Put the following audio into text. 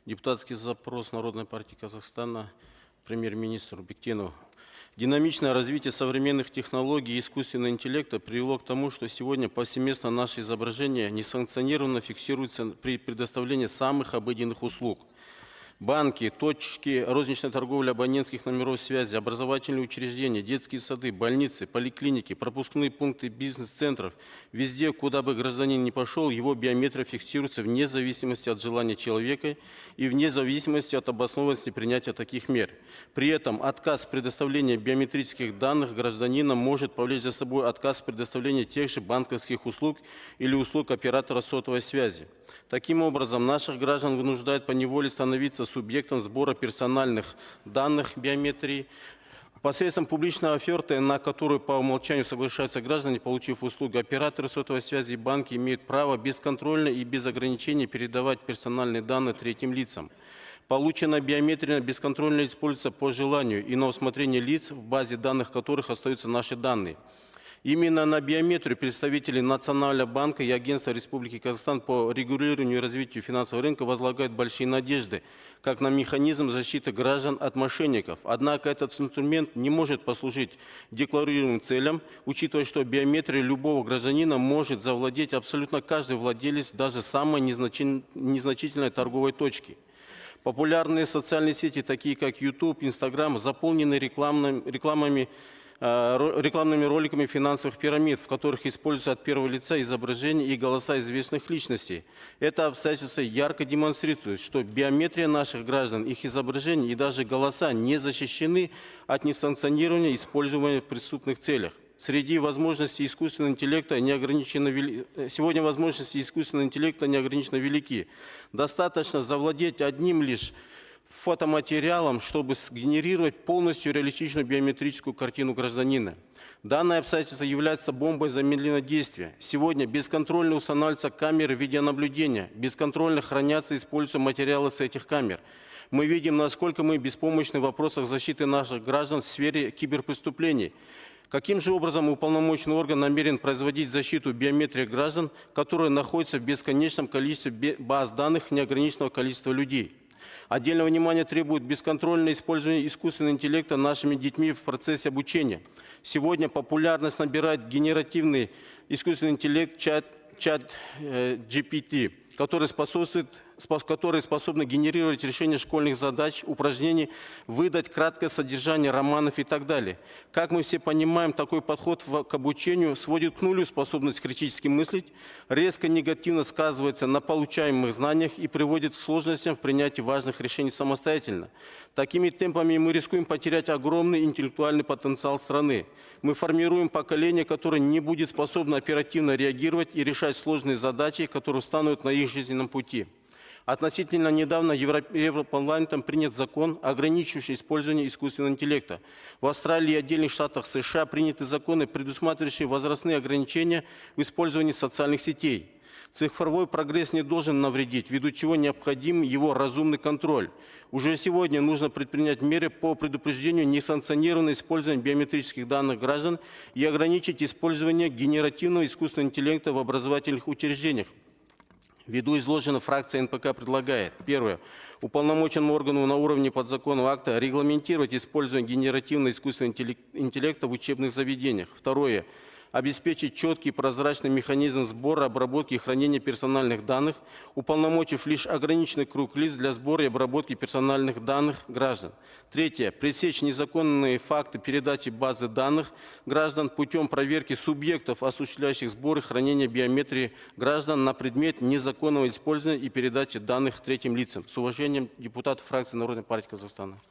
Депутатский запрос Народной партии Казахстана премьер-министру Бектенову. Динамичное развитие современных технологий и искусственного интеллекта привело к тому, что сегодня повсеместно наши изображения несанкционированно фиксируются при предоставлении самых обыденных услуг. Банки, точки розничной торговли абонентских номеров связи, образовательные учреждения, детские сады, больницы, поликлиники, пропускные пункты бизнес-центров. Везде, куда бы гражданин ни пошел, его биометрия фиксируется вне зависимости от желания человека и вне зависимости от обоснованности принятия таких мер. При этом отказ в предоставлении биометрических данных гражданина может повлечь за собой отказ в предоставлении тех же банковских услуг или услуг оператора сотовой связи. Таким образом, наших граждан вынуждают поневоле становиться субъектом сбора персональных данных биометрии. Посредством публичной оферты, на которую по умолчанию соглашаются граждане, получив услугу, операторы сотовой связи и банки имеют право бесконтрольно и без ограничений передавать персональные данные третьим лицам. Полученная биометрия бесконтрольно используется по желанию и на усмотрение лиц, в базе данных которых остаются наши данные. Именно на биометрию представители Национального банка и Агентства Республики Казахстан по регулированию и развитию финансового рынка возлагают большие надежды, как на механизм защиты граждан от мошенников. Однако этот инструмент не может послужить декларируемым целям, учитывая, что биометрию любого гражданина может завладеть абсолютно каждый владелец даже самой незначительной торговой точки. Популярные социальные сети, такие как YouTube, Instagram, заполнены рекламными роликами финансовых пирамид, в которых используются от первого лица изображения и голоса известных личностей. Это обстоятельство ярко демонстрирует, что биометрия наших граждан, их изображения и даже голоса не защищены от несанкционированного использования в преступных целях. Среди возможностей искусственного интеллекта сегодня возможности искусственного интеллекта не ограниченно велики. Достаточно завладеть одним лишь фотоматериалом, чтобы сгенерировать полностью реалистичную биометрическую картину гражданина. Данное обстоятельство является бомбой замедленного действия. Сегодня бесконтрольно устанавливаются камеры видеонаблюдения, бесконтрольно хранятся и используются материалы с этих камер. Мы видим, насколько мы беспомощны в вопросах защиты наших граждан в сфере киберпреступлений. Каким же образом уполномоченный орган намерен производить защиту биометрии граждан, которые находятся в бесконечном количестве баз данных неограниченного количества людей? Отдельного внимания требует бесконтрольное использование искусственного интеллекта нашими детьми в процессе обучения. Сегодня популярность набирает генеративный искусственный интеллект чат GPT, который способны генерировать решение школьных задач, упражнений, выдать краткое содержание романов и так далее. Как мы все понимаем, такой подход к обучению сводит к нулю способность критически мыслить, резко негативно сказывается на получаемых знаниях и приводит к сложностям в принятии важных решений самостоятельно. Такими темпами мы рискуем потерять огромный интеллектуальный потенциал страны. Мы формируем поколение, которое не будет способно оперативно реагировать и решать сложные задачи, которые встанут на их жизненном пути. Относительно недавно Европарламентом принят закон, ограничивающий использование искусственного интеллекта. В Австралии и отдельных штатах США приняты законы, предусматривающие возрастные ограничения в использовании социальных сетей. Цифровой прогресс не должен навредить, ввиду чего необходим его разумный контроль. Уже сегодня нужно предпринять меры по предупреждению несанкционированного использования биометрических данных граждан и ограничить использование генеративного искусственного интеллекта в образовательных учреждениях. Ввиду изложенного, фракция НПК предлагает: первое. Уполномоченному органу на уровне подзаконного акта регламентировать использование генеративного искусственного интеллекта в учебных заведениях. Второе. Обеспечить четкий и прозрачный механизм сбора, обработки и хранения персональных данных, уполномочив лишь ограниченный круг лиц для сбора и обработки персональных данных граждан. Третье. Пресечь незаконные факты передачи базы данных граждан путем проверки субъектов, осуществляющих сбор и хранение биометрии граждан на предмет незаконного использования и передачи данных третьим лицам. С уважением, депутаты фракции Народной партии Казахстана.